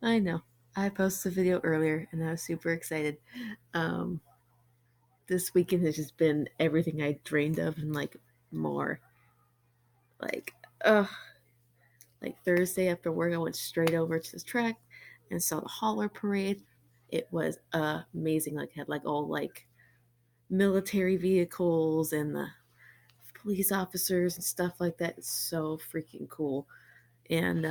I know. I posted a video earlier and I was super excited. Um, this weekend has just been everything I dreamed of and like more. Like, uh, like Thursday after work, I went straight over to the track and saw the hauler parade. It was amazing. Like, had like all like military vehicles and the police officers and stuff like that. It's so freaking cool. And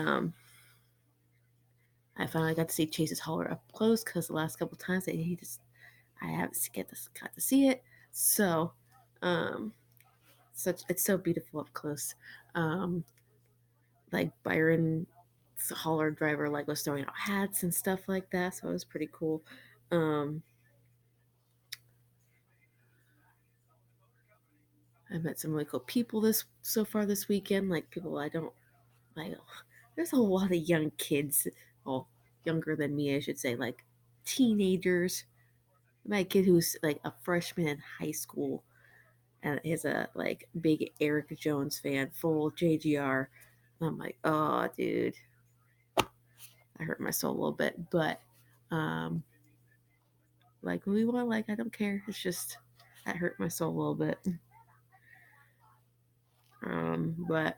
I finally got to see Chase's hauler up close because the last couple times that he just I haven't got to see it. So, um, such it's so beautiful up close. Um, like Byron's hauler driver like was throwing out hats and stuff like that, so it was pretty cool. Um, I met some really cool people this so far this weekend, like people I don't like. There's a lot of young kids, well, younger than me, I should say, like teenagers. My kid who's like a freshman in high school and is a like big Eric Jones fan, full JGR. I'm like, oh, dude, I hurt my soul a little bit, but um, like we want, like I don't care. It's just that hurt my soul a little bit. But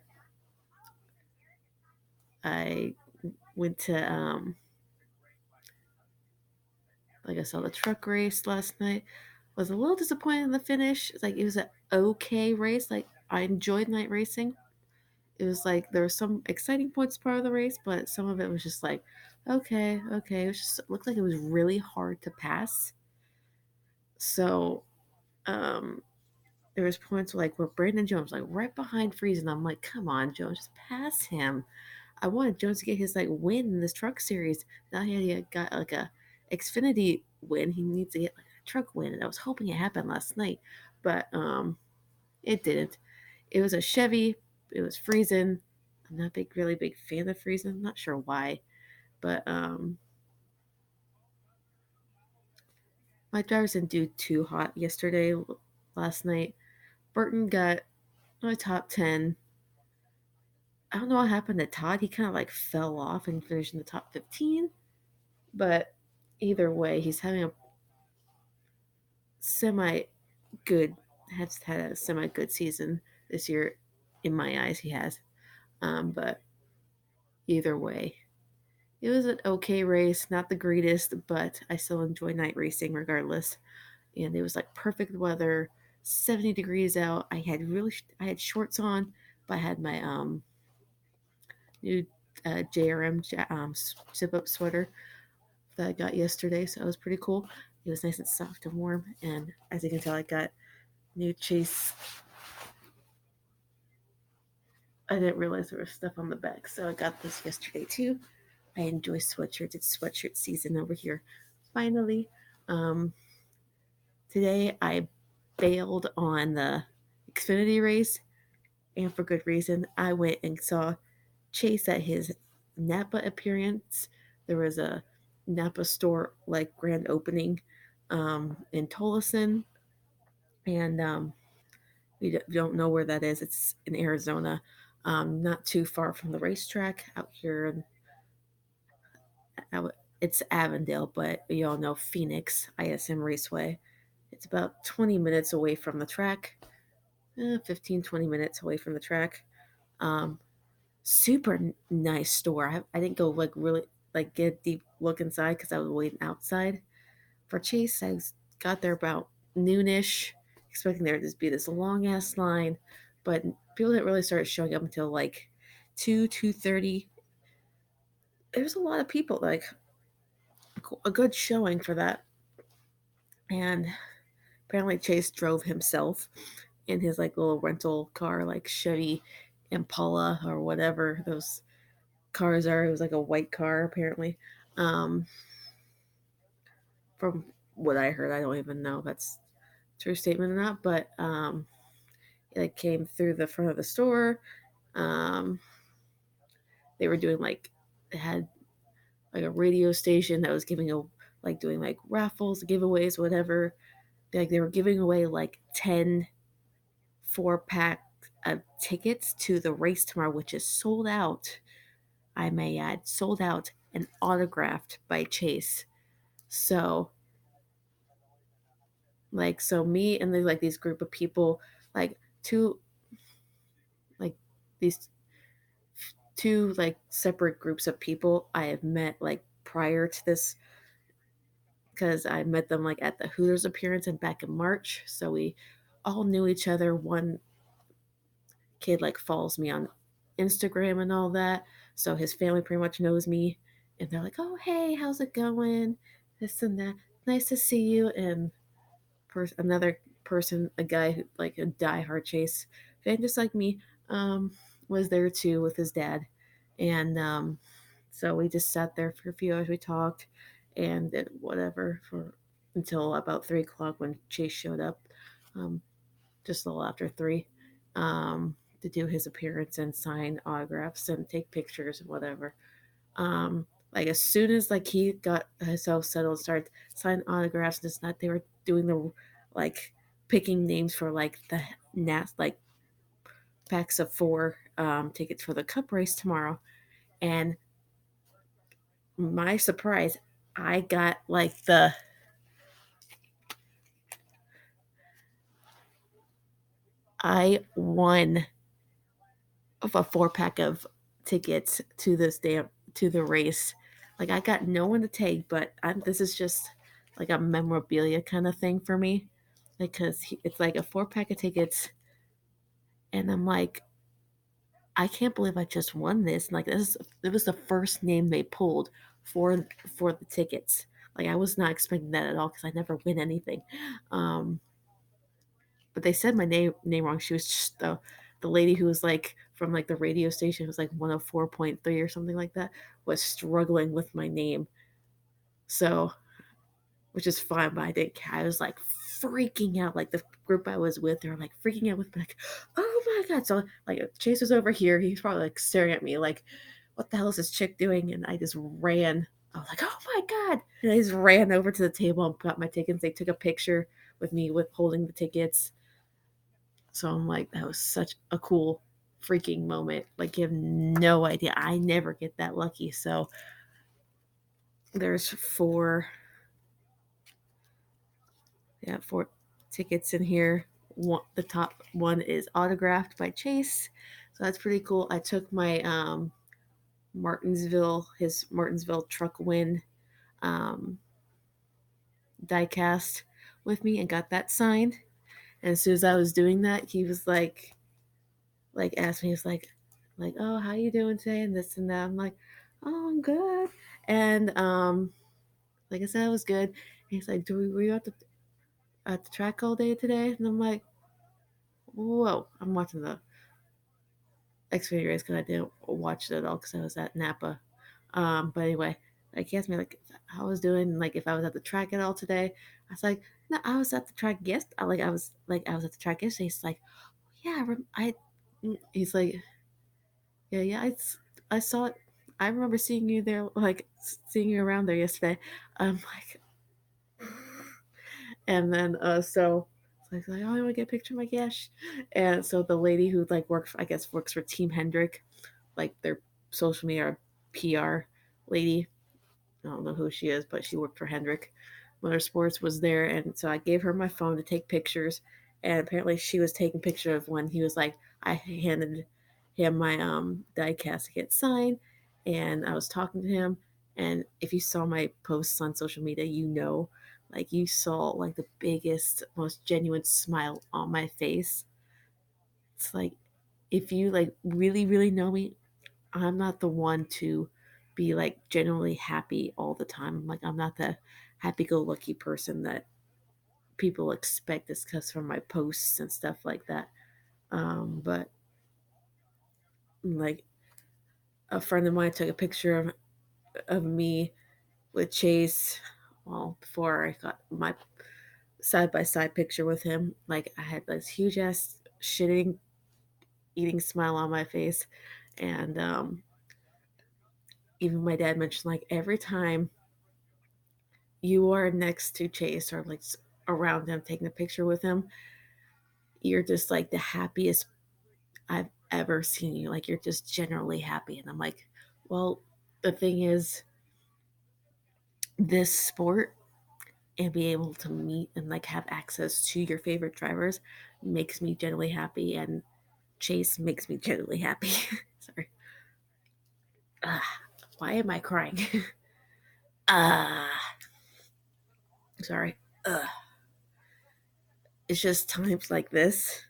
I went to like I saw the truck race last night. Was a little disappointed in the finish. Like it was an okay race. Like I enjoyed night racing. It was like there were some exciting points part of the race, but some of it was just like, okay, okay. It was just it looked like it was really hard to pass. So um there was points like where Brandon Jones like right behind Freeze, and I'm like, come on, Jones, just pass him. I wanted Jones to get his like win in this truck series. Now he got like a Xfinity win. He needs to get like a truck win, and I was hoping it happened last night, but it didn't. It was a Chevy. It was freezing. I'm not a really big fan of freezing. I'm not sure why, but my drivers didn't do too hot yesterday. Last night, Burton got my top 10. I don't know what happened to Todd. He kind of like fell off and finished in the top 15. But either way, he's having a semi good, has had a semi good season this year. In my eyes, he has. But either way, it was an okay race, not the greatest, but I still enjoy night racing regardless. And it was like perfect weather, 70 degrees out. I had shorts on, but I had my new JRM zip up sweater that I got yesterday, so it was pretty cool. It was nice and soft and warm, and as you can tell, I got new Chase. I didn't realize there was stuff on the back, so I got this yesterday too. I enjoy sweatshirts. It's sweatshirt season over here. Finally, um, today I bailed on the Xfinity race, and for good reason. I went and saw Chase at his Napa appearance. There was a Napa store like grand opening in Tolleson, and we don't know where that is. It's in Arizona, not too far from the racetrack out here. It's Avondale, but you all know Phoenix ISM Raceway. It's about 20 minutes away from the track, 15, 20 minutes away from the track. Um, Super nice store. I didn't go like really like get a deep look inside because I was waiting outside for Chase. Got there about noonish, expecting there to be this long ass line, but people didn't really start showing up until like 2:30. There's a lot of people, like a good showing for that, and apparently Chase drove himself in his like little rental car, like Chevy Impala or whatever those cars are. It was like a white car apparently. Um, from what I heard, I don't even know if that's a true statement or not, but it came through the front of the store. Um, they were doing like they had like a radio station that was giving a like doing like raffles, giveaways, whatever. They were giving away like 10 4-pack of tickets to the race tomorrow, which is sold out. I may add, sold out and autographed by Chase. So so me and like these group of people, like two like these two like separate groups of people I have met like prior to this, because I met them like at the Hooters appearance and back in March. So we all knew each other. One kid like follows me on Instagram and all that. So his family pretty much knows me. And they're like, oh, hey, how's it going? This and that. Nice to see you. And another person, a guy who like a diehard Chase fan, just like me, um, was there too with his dad. And so we just sat there for a few hours. We talked and did whatever for until about 3 o'clock when Chase showed up, um, just a little after three, to do his appearance and sign autographs and take pictures and whatever. Like as soon as like he got himself settled, started signing autographs and this and that, they were doing the like picking names for like the Nats like packs of four tickets for the Cup race tomorrow. And my surprise, I got like I won of a 4 pack of tickets to this damn to the race. Like I got no one to take, but this is just like a memorabilia kind of thing for me, because it's like a 4 pack of tickets, and I'm like, I can't believe I just won this. Like this, it was the first name they pulled for the tickets. Like I was not expecting that at all because I never win anything. Um, but they said my name wrong. She was just the lady who was like from like the radio station, was like 104.3 or something like that, was struggling with my name. So, which is fine, but I didn't care. I was like freaking out. Like the group I was with, they were like freaking out with me, like, oh my god. So like Chase was over here, he's probably like staring at me like, what the hell is this chick doing? And I just ran. I was like, oh my god. And I just ran over to the table and got my tickets. They took a picture with me with holding the tickets. So I'm like, that was such a cool freaking moment. Like, you have no idea. I never get that lucky. So there's four tickets in here. The top one is autographed by Chase. So that's pretty cool. I took my his Martinsville truck win um, diecast with me and got that signed. And as soon as I was doing that, he was like asked me, he was like, oh, how you doing today? And this and that. I'm like, oh, I'm good. And like I said, I was good. And he's like, were you at the track all day today? And I'm like, whoa, I'm watching the Xfinity race because I didn't watch it at all because I was at Napa. But anyway, like he asked me like how I was doing, like if I was at the track at all today. I was like, no, I was at the track I was at the track yesterday. He's like, yeah, he's like, yeah, I saw it. I remember seeing you there, like seeing you around there yesterday. I'm like, and then so oh, I want to get a picture. I'm like, yeah. And so the lady who like I guess works for Team Hendrick, like their social media PR lady. I don't know who she is, but she worked for Hendrick Motorsports, was there, and so I gave her my phone to take pictures. And apparently, she was taking picture of when he was like, I handed him my diecast to get signed, and I was talking to him. And if you saw my posts on social media, like you saw like the biggest, most genuine smile on my face. It's like if you like really, really know me, I'm not the one to be like genuinely happy all the time. Like I'm not the happy-go-lucky person that people expect this because from my posts and stuff like that. But like a friend of mine took a picture of me with Chase. Well, before I got my side by side picture with him, like I had this huge ass shitting, eating smile on my face, and even my dad mentioned like every time you are next to Chase or like around him, taking a picture with him, you're just like the happiest I've ever seen you. Like you're just generally happy. And I'm like, well, the thing is, this sport and be able to meet and like have access to your favorite drivers makes me genuinely happy, and Chase makes me genuinely happy. Sorry. uh, why am I crying? uh Sorry. It's just times like this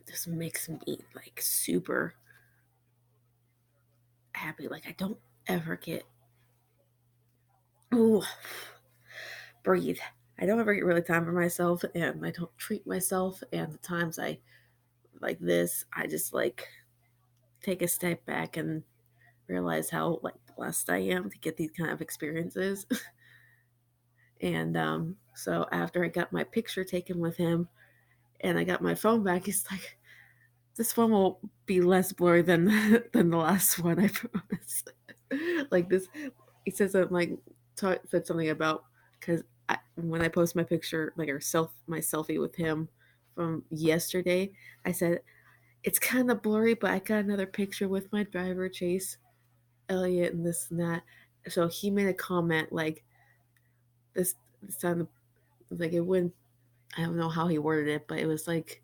just makes me like super happy. Like I don't ever get, ooh, breathe. I don't ever get really time for myself, and I don't treat myself. And the times I like this, I just like take a step back and realize how like blessed I am to get these kind of experiences. And so after I got my picture taken with him and I got my phone back, he's like, "This one will be less blurry than than the last one, I promise." Like this, he said something like said something about because when I post my picture, like my selfie with him from yesterday, I said it's kind of blurry, but I got another picture with my driver Chase Elliott and this and that. So he made a comment like this time, like it wouldn't. I don't know how he worded it, but it was like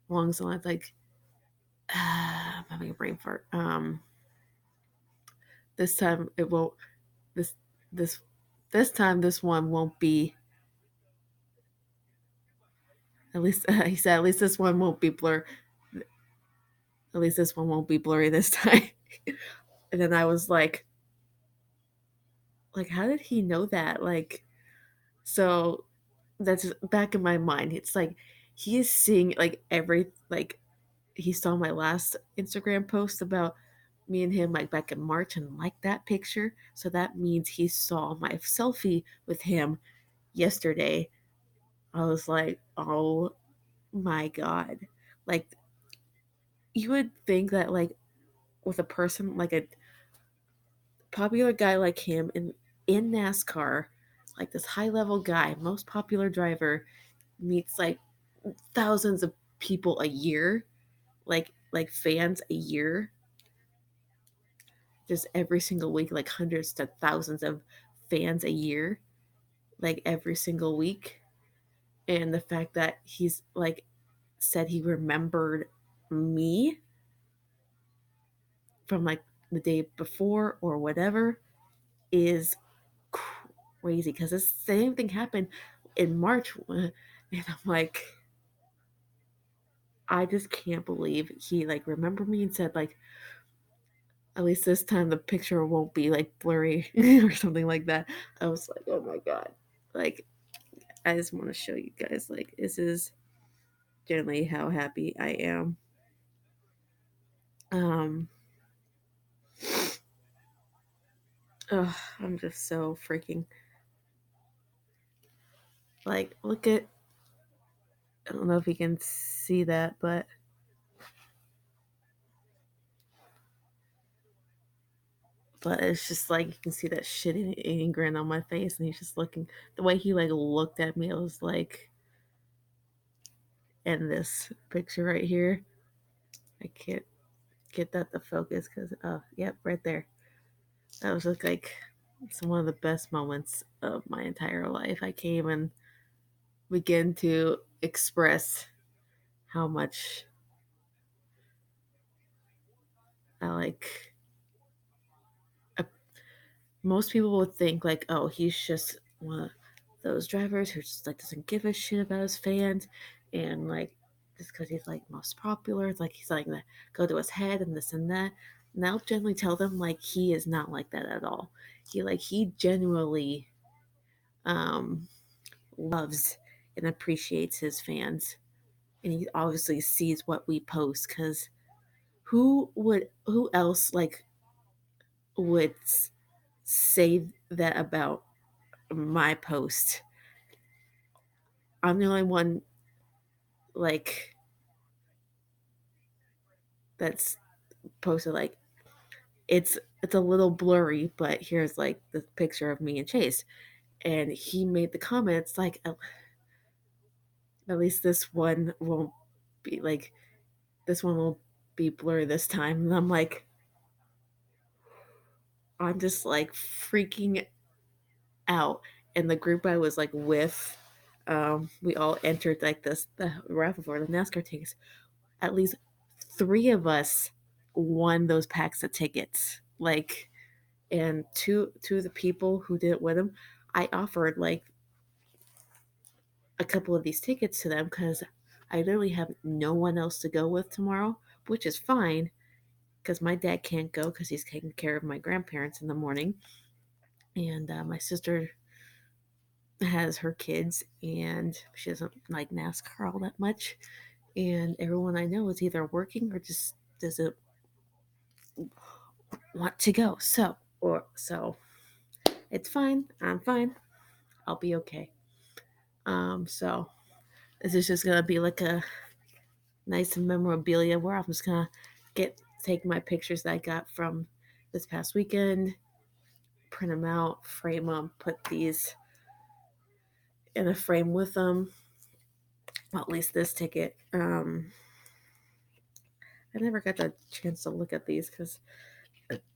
along the lines like, I'm having a brain fart. This time it won't. This this this time this one won't be. At least he said. At least this one won't be blur. At least this one won't be blurry this time. And then I was like, how did he know that? Like, so that's back in my mind. It's like he is seeing like every like he saw my last Instagram post about me and him like back in March and liked that picture. So that means he saw my selfie with him yesterday. I was like, oh my god. Like you would think that like with a person like a popular guy like him in NASCAR, like this high level guy, most popular driver, meets like thousands of people a year, like fans a year, just every single week, like hundreds to thousands of fans a year, like every single week. And the fact that he's like said he remembered me from like the day before or whatever is crazy because the same thing happened in March. And I'm like, I just can't believe he like remembered me and said like, at least this time the picture won't be like blurry or something like that. I was like, oh my god. Like I just want to show you guys like this is generally how happy I am. Um ugh, I'm just so freaking like look at, I don't know if you can see that, but it's just like you can see that shit eating grin on my face, and he's just looking the way he like looked at me. I was like, in this picture right here, I can't get that to focus because oh, yep, right there. That was just like it's one of the best moments of my entire life. I came and began to express how much I like. Most people would think like, oh, he's just one of those drivers who just like doesn't give a shit about his fans, and like just because he's like most popular, it's like he's like gonna go to his head and this and that. And I'll generally tell them like he is not like that at all. He genuinely um loves and appreciates his fans, and he obviously sees what we post because who else like would say that about my post? I'm the only one like that's posted like it's a little blurry, but here's like the picture of me and Chase. And he made the comments like at least this one won't be like this one will be blurry this time. And I'm like, I'm just like freaking out. And the group I was like with, we all entered like this the raffle for the NASCAR tickets. At least three of us won those packs of tickets. Like, and two of the people who didn't win them, I offered like a couple of these tickets to them because I literally have no one else to go with tomorrow, which is fine because my dad can't go because he's taking care of my grandparents in the morning, and my sister has her kids and she doesn't like NASCAR all that much, and everyone I know is either working or just doesn't want to go. So it's fine. I'm fine. I'll be okay. So this is just gonna be like a nice memorabilia where I'm just gonna take my pictures that I got from this past weekend, print them out, frame them, put these in a frame with them. Well, at least this ticket. I never got the chance to look at these because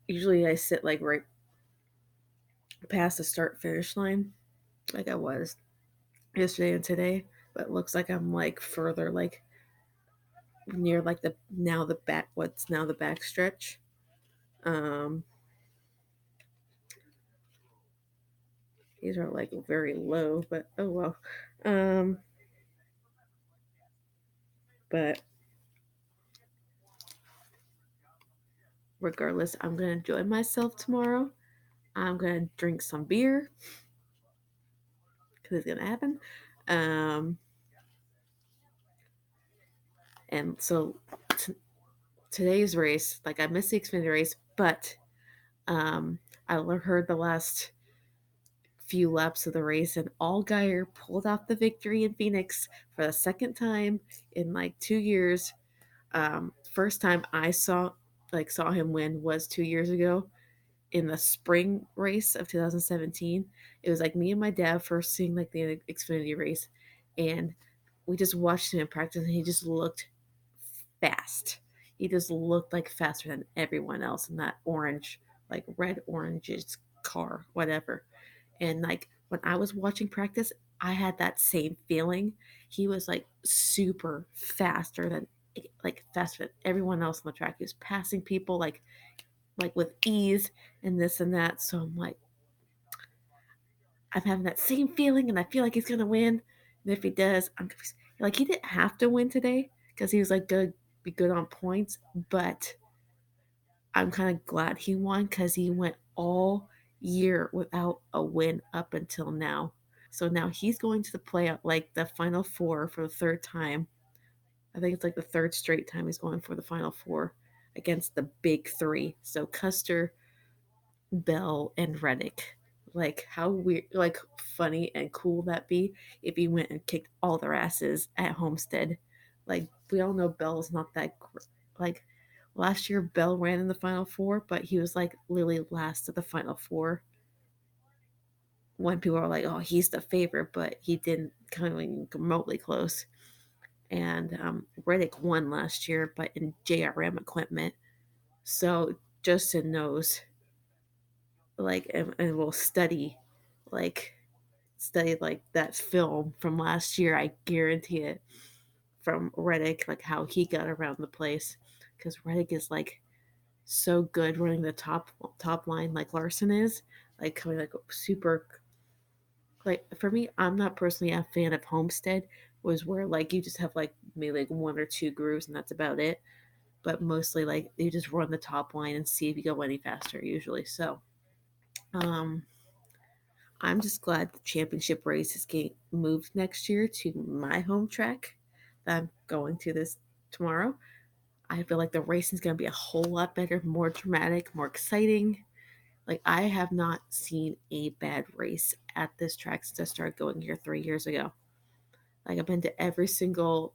usually I sit like right past the start finish line, like I was yesterday and today. But it looks like I'm like further, like near like the back, what's now the back stretch. Um, these are like very low, but oh well. Um, but regardless, I'm gonna enjoy myself tomorrow. I'm gonna drink some beer because it's gonna happen. Um, and so t- today's race, like I missed the Xfinity race, but I heard the last few laps of the race, and Allgaier pulled off the victory in Phoenix for the second time in like 2 years. First time I saw him win was 2 years ago in the spring race of 2017. It was like me and my dad first seeing like the Xfinity race, and we just watched him in practice, and he just looked fast. He just looked like faster than everyone else in that orange, like red orange's car, whatever. And like when I was watching practice, I had that same feeling. He was like super faster than faster than everyone else on the track. He was passing people like with ease and this and that. So I'm like, I'm having that same feeling, and I feel like he's gonna win. And if he does, I'm like he didn't have to win today because he was like good, be good on points. But I'm kind of glad he won because he went all year without a win up until now. So now he's going to the playoff, like the final four for the third time. I think it's like the third straight time he's going for the final four against the big three. So Custer, Bell, and Reddick. Like how weird, like funny and cool that be if he went and kicked all their asses at Homestead. Like we all know Bell's not that like last year. Bell ran in the final four, but he was like literally last of the final four. When people are like, "Oh, he's the favorite," but he didn't come even remotely close. And Reddick won last year, but in JRM equipment. So Justin knows, like, and will like, study like that film from last year. I guarantee it from Reddick, like how he got around the place, because Reddick is like so good running the top line like Larson is, like coming like super. Like for me, I'm not personally a fan of Homestead, was where like you just have like maybe like one or two grooves and that's about it. But mostly like you just run the top line and see if you go any faster usually. So um I'm just glad the championship race is getting moved next year to my home track that I'm going to this tomorrow. I feel like the racing is going to be a whole lot better, more dramatic, more exciting. Like I have not seen a bad race at this track since I started going here 3 years ago. Like I've been to every single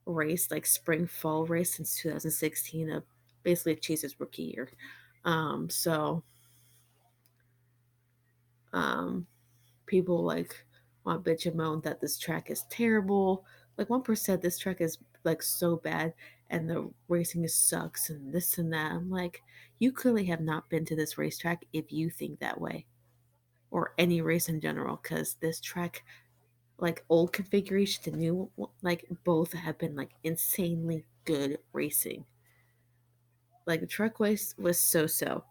race, like spring fall race since 2016 of basically Chase's rookie year. So um, people like want bitch and moan that this track is terrible. Like one person said this track is like so bad, and the racing sucks and this and that. I'm like, you clearly have not been to this racetrack if you think that way, or any race in general, because this track, like old configuration to new, like both have been like insanely good racing. Like the truck race was so so.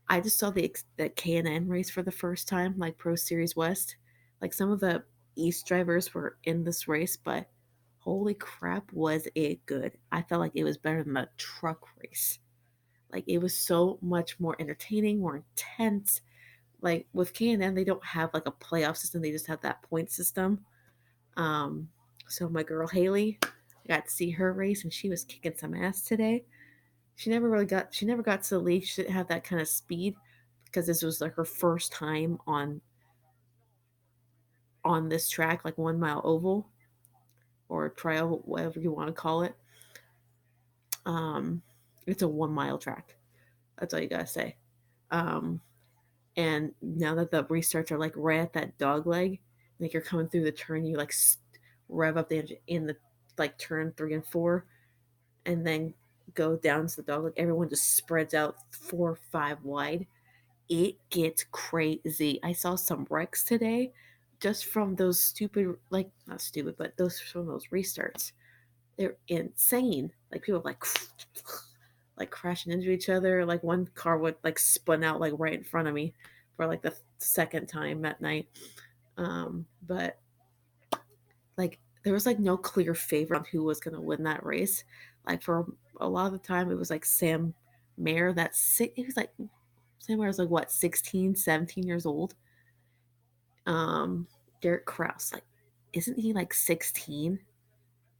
I just saw the K&N race for the first time, like Pro Series West. Like some of the East drivers were in this race, but holy crap, was it good! I felt like it was better than the truck race. Like it was so much more entertaining, more intense. Like with K&N, they don't have like a playoff system; they just have that point system. Um, so my girl Haley, I got to see her race, and she was kicking some ass today. She never got to the league. She didn't have that kind of speed because this was like her first time on this track, like 1 mile oval or trial, whatever you want to call it. Um, it's a 1 mile track. That's all you gotta say. Um, and now that the restarts are like right at that dog leg, like you're coming through the turn, you like rev up the engine in the like turn 3 and 4, and then go down to the dog leg. Everyone just spreads out 4 or 5 wide. It gets crazy. I saw some wrecks today just from those stupid, like not stupid, but those from those restarts. They're insane. Like people like like crashing into each other. Like one car would like spun out like right in front of me for like the second time that night. But like there was like no clear favorite on who was gonna win that race. Like for a lot of the time, it was like Sam Mayer. He was like Sam Mayer was like what 16, 17 years old. um Derek Kraus, like isn't he like 16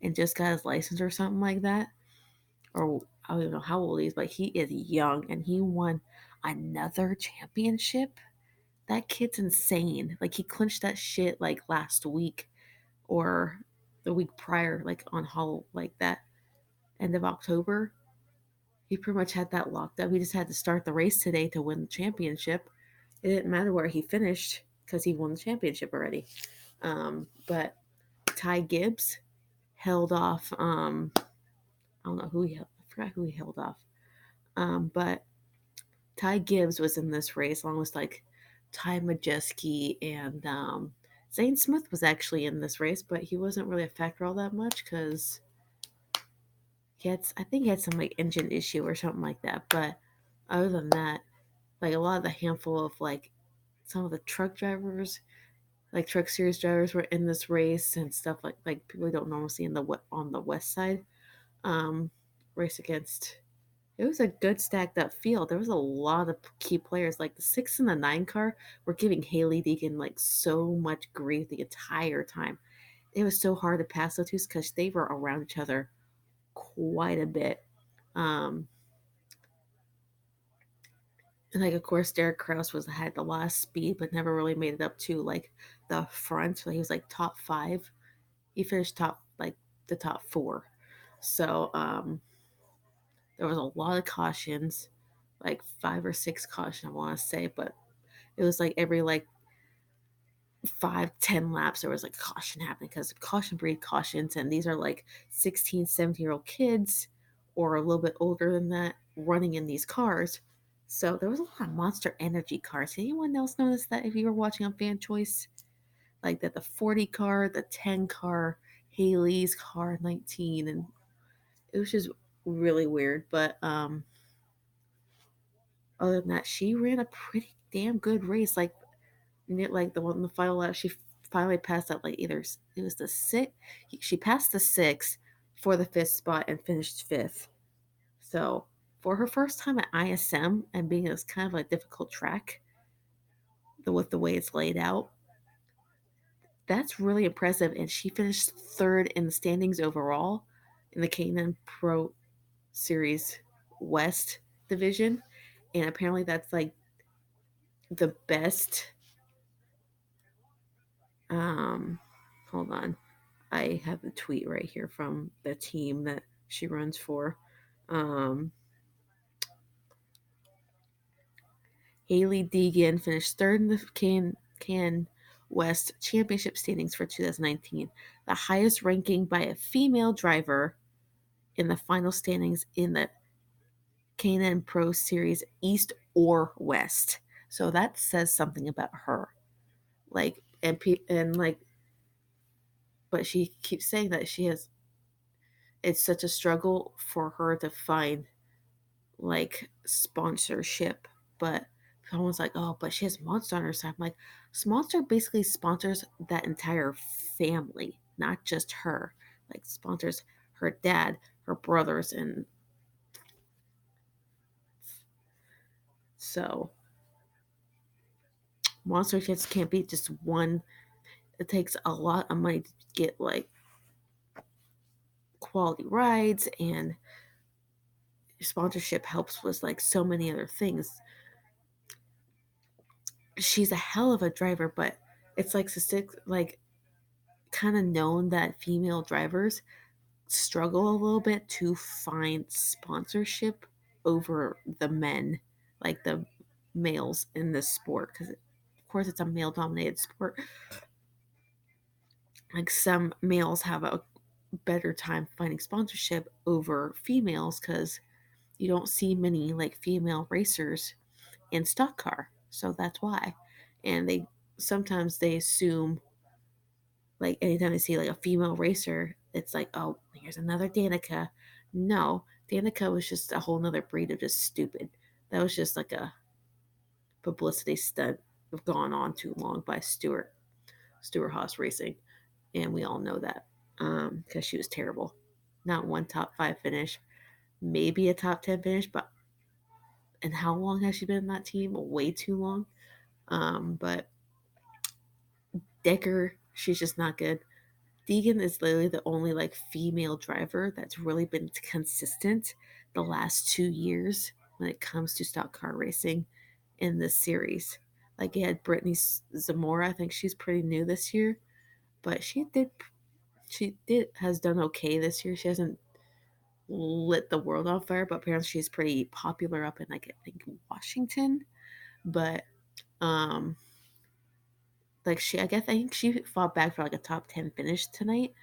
and just got his license or something like that? Or I don't even know how old he is, but he is young and he won another championship. That kid's insane. Like he clinched that shit like last week or the week prior, like on like that end of October. He pretty much had that locked up. He just had to start the race today to win the championship. It didn't matter where he finished because he won the championship already. But Ty Gibbs held off. I don't know who he. I forgot who he held off. But Ty Gibbs was in this race along with like Ty Majeski and Zane Smith was actually in this race, but he wasn't really a factor all that much because I think he had some like engine issue or something like that. But other than that, like a lot of the handful of like some of the truck drivers, like truck series drivers, were in this race and stuff like people we don't normally see on the west side. Um, race against. It was a good stacked up field. There was a lot of key players. Like the 6 and the 9 car were giving Haley Deegan like so much grief the entire time. It was so hard to pass those two because they were around each other quite a bit. Um, and like of course Derek Kraus had a lot of speed, but never really made it up to like the front. So he was like top 5. He finished the top 4. So there was a lot of cautions, like 5 or 6 caution I want to say, but it was like every like 5-10 laps there was like caution happening because caution breed cautions, and these are like 16, 17-year-old kids or a little bit older than that running in these cars. So there was a lot of Monster Energy cars. Did anyone else notice that if you were watching on Fan Choice? Like that the 40 car, the 10 car, Haley's car 19, and it was just really weird. But other than that, she ran a pretty damn good race. Like the one in the final lap, she finally passed out like either it was the six. She passed the 6 for the 5th spot and finished 5th. So for her first time at ISM and being this kind of a difficult track, with the way it's laid out, that's really impressive. And she finished 3rd in the standings overall in the K&N Pro Series West division. And apparently that's like the best. um Hold on, I have the tweet right here from the team that she runs for. um Haley Deegan finished 3rd in the Can West Championship standings for 2019, the highest ranking by a female driver in the final standings in the K&N Pro Series East or West. So that says something about her. Like and like, but she keeps saying that she has. It's such a struggle for her to find like sponsorship, but someone's like, oh, but she has Monster on her side. I'm like, Monster basically sponsors that entire family, not just her. Like sponsors her dad, her brothers, and so Monster just can't be just one. It takes a lot of money to get like quality rides, and sponsorship helps with like so many other things. She's a hell of a driver, but it's like kind of known that female drivers struggle a little bit to find sponsorship over the men, like the males in this sport, because of course it's a male dominated sport. Like some males have a better time finding sponsorship over females because you don't see many like female racers in stock car, so that's why. And they sometimes they assume, like anytime I see like a female racer, it's like, oh, here's another Danica. No, Danica was just a whole nother breed of just stupid. That was just like a publicity stunt gone on too long by Stuart Haas Racing, and we all know that because she was terrible. Not one top five finish, maybe a top 10 finish, but and how long has she been in that team? Way too long. But Decker, she's just not good. Deegan is literally the only like female driver that's really been consistent the last 2 years when it comes to stock car racing in this series. Like you had Brittany Zamora, I think she's pretty new this year, but she did has done okay this year. She hasn't lit the world on fire, but apparently she's pretty popular up in like I think Washington. But um like I think she fought back for like a top 10 finish tonight,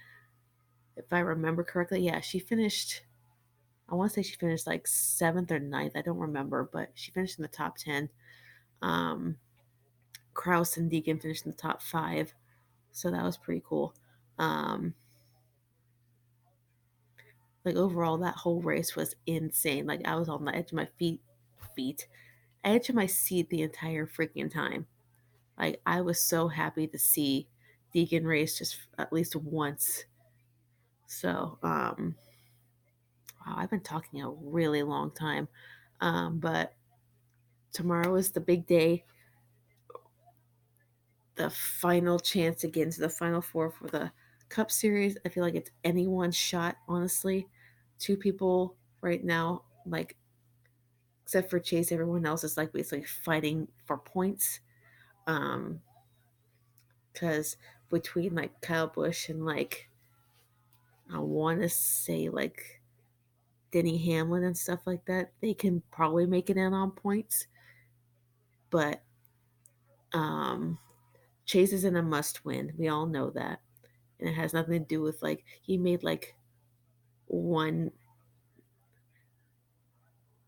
if I remember correctly. Yeah, she finished. I want to say she finished like seventh or ninth. I don't remember, but she finished in the top 10. Um, Kraus and Deegan finished in the top five, so that was pretty cool. Um, like overall, that whole race was insane. Like I was on the edge of my edge of my seat the entire freaking time. Like I was so happy to see Deegan race just at least once. So, wow, I've been talking a really long time. But tomorrow is the big day, the final chance to get into the final four for the Cup Series. I feel like it's anyone's shot, honestly. Two people right now, like, except for Chase, everyone else is like basically fighting for points. Um, because between like Kyle Busch and like, I want to say like Denny Hamlin and stuff like that, they can probably make it in on points. But um, Chase isn't a must win. We all know that. And it has nothing to do with like he made like one,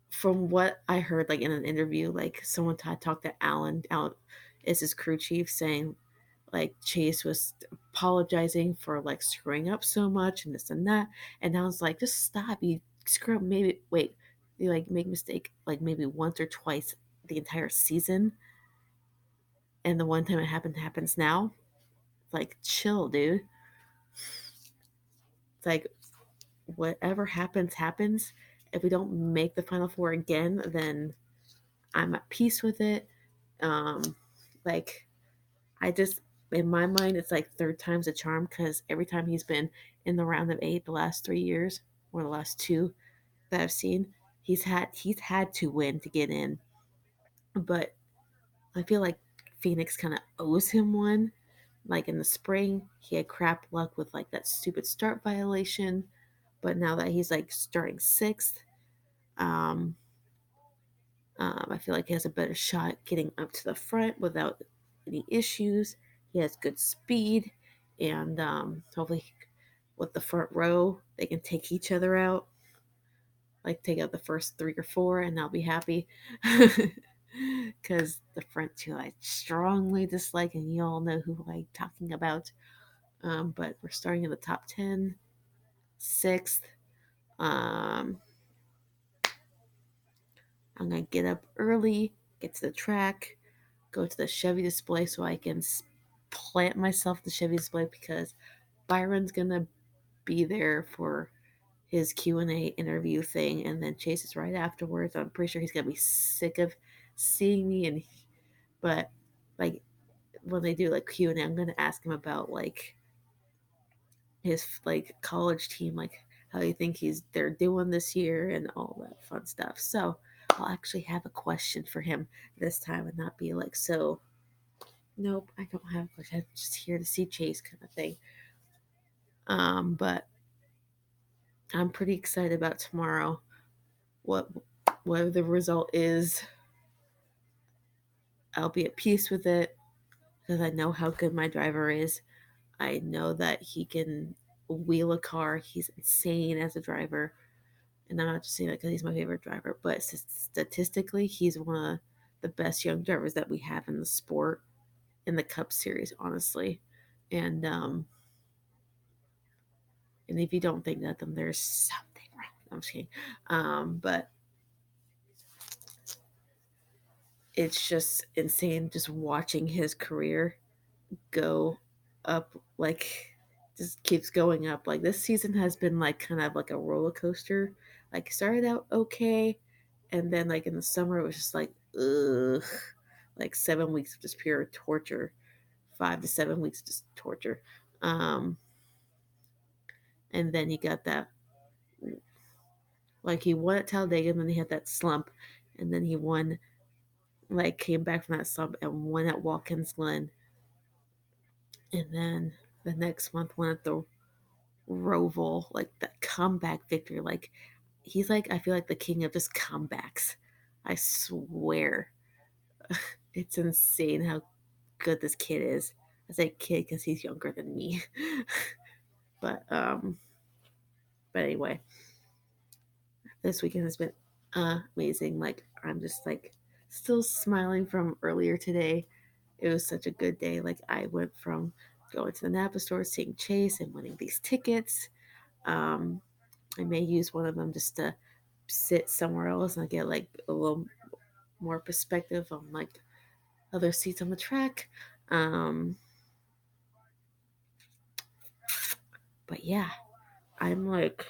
from what I heard like in an interview, like someone talked to Alan is his crew chief, saying like Chase was apologizing for like screwing up so much and this and that. And I was like, just stop. You screw up, maybe wait, you like make mistake like maybe once or twice the entire season, and the one time it happens now. Like chill, dude. It's like whatever happens. If we don't make the final four again, then I'm at peace with it. Um, like I just, in my mind, it's like third time's a charm because every time he's been in the round of eight the last 3 years, or the last two that I've seen, he's had to win to get in. But I feel like Phoenix kind of owes him one. Like in the spring, he had crap luck with like that stupid start violation. But now that he's like starting sixth, um, I feel like he has a better shot getting up to the front without any issues. He has good speed, and hopefully, with the front row, they can take each other out. like take out the first 3 or 4 and I'll be happy. Because the front two I strongly dislike, and you all know who I'm talking about. But we're starting in the top 10, sixth. Um, I'm gonna get up early, get to the track, go to the Chevy display so I can plant myself at the Chevy display because Byron's gonna be there for his Q&A interview thing, and then Chase is right afterwards. I'm pretty sure he's gonna be sick of seeing me, but like when they do like Q&A, I'm gonna ask him about like his like college team, like how you think they're doing this year and all that fun stuff. So I'll actually have a question for him this time and not be like, so nope, I don't have a question. I'm just here to see Chase kind of thing. But I'm pretty excited about tomorrow. What whatever the result is, I'll be at peace with it because I know how good my driver is. I know that he can wheel a car. He's insane as a driver. And I'm not just saying that because he's my favorite driver, but statistically, he's one of the best young drivers that we have in the sport, in the Cup Series, honestly. And and if you don't think that, then there's something wrong. I'm just kidding. But it's just insane just watching his career go up, like just keeps going up. Like this season has been like kind of like a roller coaster. Like it started out okay, and then like in the summer it was just like ugh, like 7 weeks of just pure torture, 5 to 7 weeks of just torture. Um, and then he got that, like he won at Talladega, and then he had that slump, and then he won, like came back from that slump and won at Watkins Glen, and then the next month won at the Roval, like that comeback victory. Like he's like, I feel like the king of just comebacks. I swear, it's insane how good this kid is. I say kid because he's younger than me, but but anyway, this weekend has been amazing. Like I'm just like still smiling from earlier today. It was such a good day. Like I went from going to the Napa store, seeing Chase, and winning these tickets. Um, I may use one of them just to sit somewhere else and get like a little more perspective on like other seats on the track. Um, but yeah, I'm like,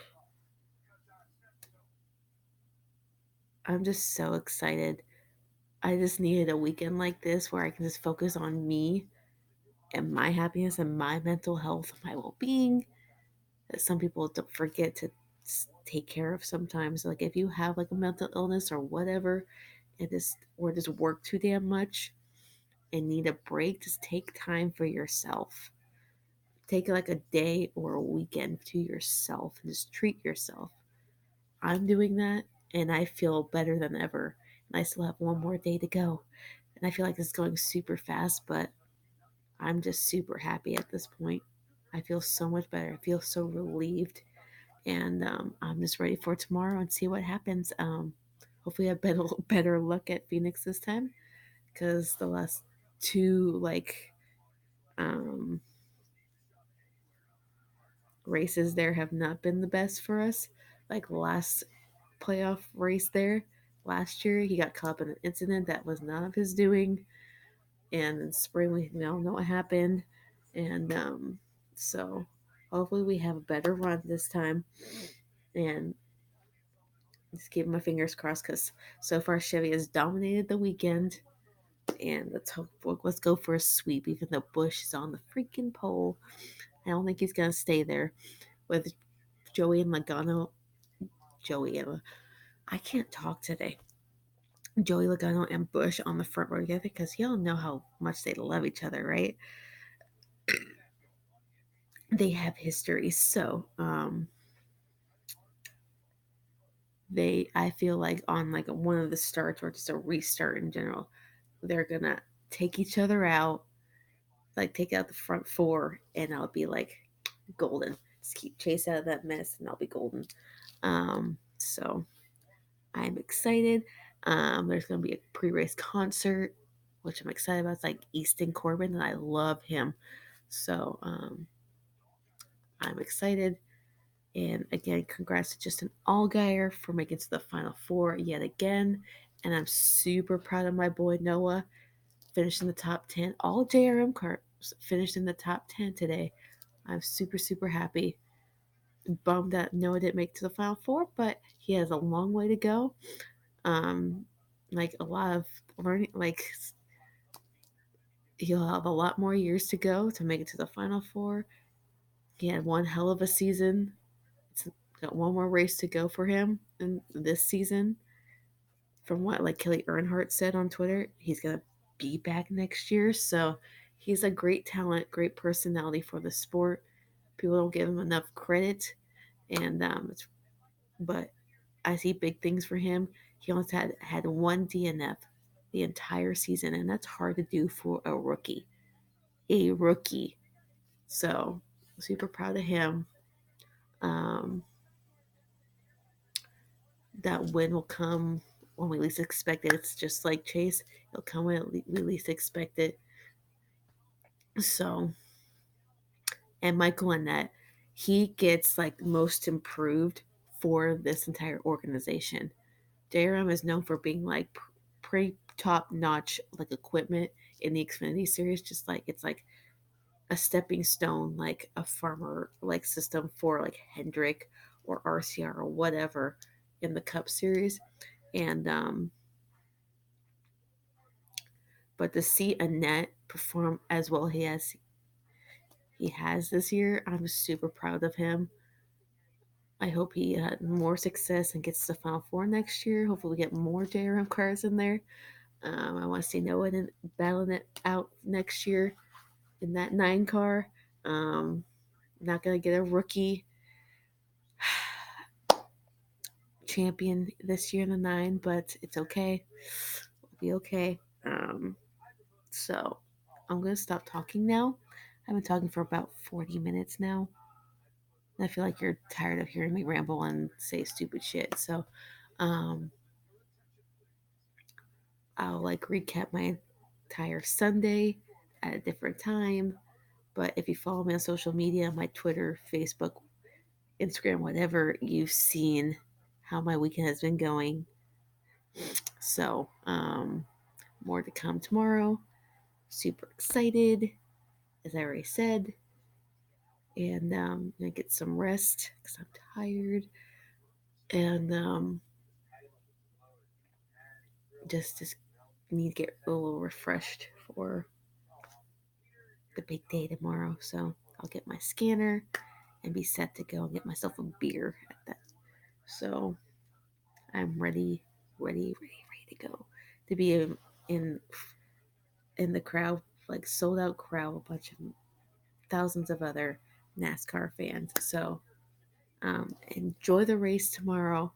I'm just so excited. I just needed a weekend like this where I can just focus on me and my happiness and my mental health, my well being. That some people don't forget to take care of sometimes. Like if you have like a mental illness or whatever, and just or just work too damn much and need a break, just take time for yourself. Take like a day or a weekend to yourself and just treat yourself. I'm doing that and I feel better than ever. And I still have one more day to go. And I feel like it's going super fast, but I'm just super happy at this point. I feel so much better. I feel so relieved. And I'm just ready for tomorrow and see what happens. Hopefully, I have better luck at Phoenix this time because the last two, like, um, races there have not been the best for us. Like last playoff race there last year, he got caught up in an incident that was none of his doing, and in spring we now know what happened, and so hopefully we have a better run this time, and just keep my fingers crossed because so far Chevy has dominated the weekend. And let's go for a sweep, even though Bush is on the freaking pole. I don't think he's gonna stay there with Joey and Logano. Joey and I can't talk today. Joey Logano and Bush on the front row together because y'all know how much they love each other, right? They have history, so I feel like on like one of the starts or just a restart in general, they're gonna take each other out, like take out the front four, and I'll be like golden. Just keep Chase out of that mess, and I'll be golden. So I'm excited. There's going to be a pre-race concert, which I'm excited about. It's like Easton Corbin, and I love him. So I'm excited. And again, congrats to Justin Allgaier for making it to the Final Four yet again. And I'm super proud of my boy Noah finishing the top 10. All JRM cars finished in the top 10 today. I'm super, super happy. Bummed that Noah didn't make it to the Final Four, but he has a long way to go. Um, like a lot of learning, like he'll have a lot more years to go to make it to the Final Four. He had one hell of a season. It's got one more race to go for him in this season. From what like Kelly Earnhardt said on Twitter, he's gonna be back next year. So he's a great talent, great personality for the sport. People don't give him enough credit, and but I see big things for him. He only had one DNF the entire season, and that's hard to do for a rookie. A rookie. So super proud of him. Um, that win will come when we least expect it. It's just like Chase. It'll come when we least expect it. So, and Michael Annette, he gets like most improved for this entire organization. JRM is known for being like pretty top notch like equipment in the Xfinity series. Just like it's like a stepping stone, like a farmer like system for like Hendrick or RCR or whatever in the Cup series. And but to see Annette perform as well he has this year, I'm super proud of him. I hope he had more success and gets to the Final Four next year. Hopefully, we get more JRM cars in there. I want to see Noah battling it out next year in that 9 car. Not going to get a rookie champion this year in the 9, but it's okay. It'll be okay. So I'm going to stop talking now. I've been talking for about 40 minutes now. I feel like you're tired of hearing me ramble and say stupid shit. So um, I'll like recap my entire Sunday at a different time. But if you follow me on social media, my Twitter, Facebook, Instagram, whatever, you've seen how my weekend has been going. So more to come tomorrow. Super excited, as I already said. And I'm going to get some rest because I'm tired. And just need to get a little refreshed for the big day tomorrow. So I'll get my scanner and be set to go and get myself a beer at that. So I'm ready to go. To be in in the crowd, like sold out crowd, a bunch of thousands of other NASCAR fans. So enjoy the race tomorrow.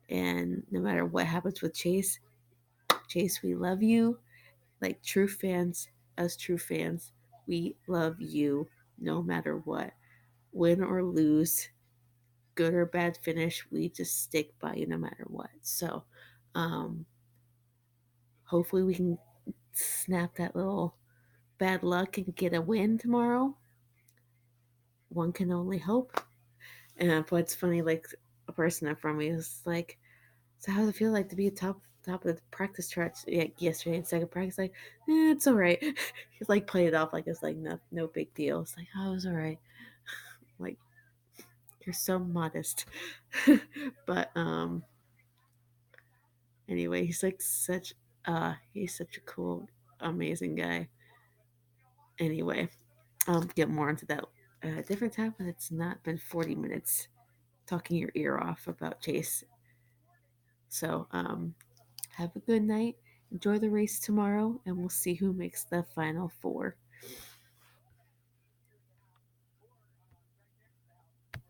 And no matter what happens with Chase, we love you. Like true fans, us true fans, we love you no matter what. Win or lose, good or bad finish, we just stick by you no matter what. So um, hopefully we can snap that little bad luck and get a win tomorrow. One can only hope. And but it's funny, like a person in front of me was like, "So how does it feel like to be top of the practice track yesterday in second practice?" Like, it's all right. He's like played it off like it's like no big deal. It's like, oh, it was all right. Like you're so modest. But anyway, he's such a cool, amazing guy. Anyway, I'll get more into that at a different time, but it's not been 40 minutes talking your ear off about Chase. So have a good night. Enjoy the race tomorrow, and we'll see who makes the final four.